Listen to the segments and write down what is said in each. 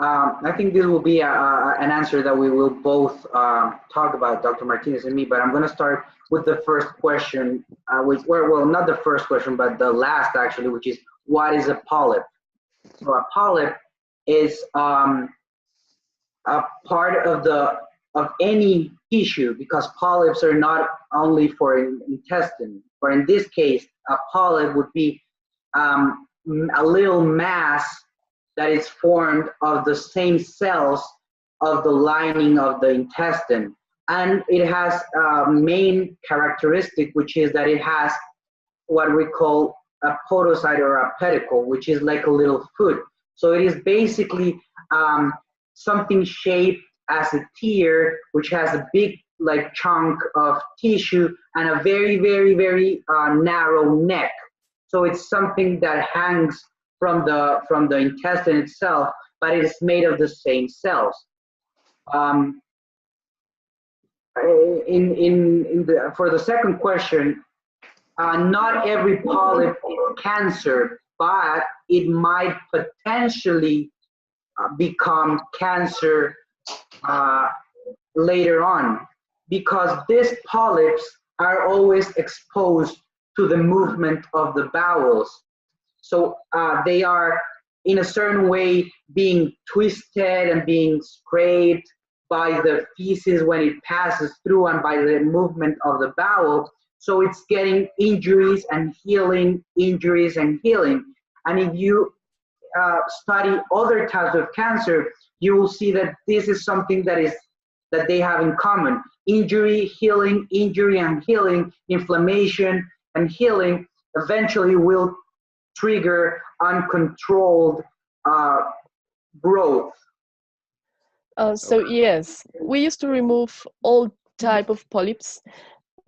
I think this will be an answer that we will both talk about, Dr. Martinez and me, but I'm going to start with the first question, well, not the first question, but the last actually, which is, what is a polyp? So a polyp is a part of any tissue, because polyps are not only for intestine, but in this case, a polyp would be a little mass that is formed of the same cells of the lining of the intestine. And it has a main characteristic, which is that it has what we call a podocyte or a pedicle, which is like a little foot. So it is basically something shaped as a tear, which has a big like chunk of tissue and a very, very, very narrow neck. So it's something that hangs from the intestine itself, but it is made of the same cells. For the second question, not every polyp is cancer, but it might potentially become cancer later on, because these polyps are always exposed to the movement of the bowels. So they are in a certain way being twisted and being scraped by the feces when it passes through and by the movement of the bowel. So it's getting injuries and healing, injuries and healing. And if you study other types of cancer, you will see that this is something that they have in common. Injury, healing, injury and healing, inflammation and healing eventually will trigger uncontrolled growth. So yes, we used to remove all type of polyps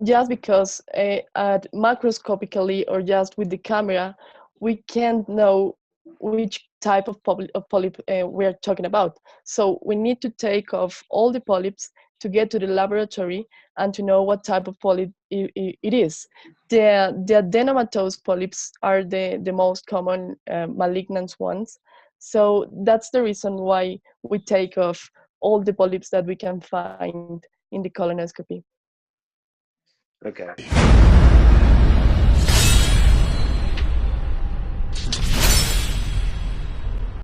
just because at macroscopically or just with the camera, we can't know which type of polyp we're talking about. So we need to take off all the polyps to get to the laboratory and to know what type of polyp it is. The adenomatous polyps are the most common malignant ones. So that's the reason why we take off all the polyps that we can find in the colonoscopy. Okay.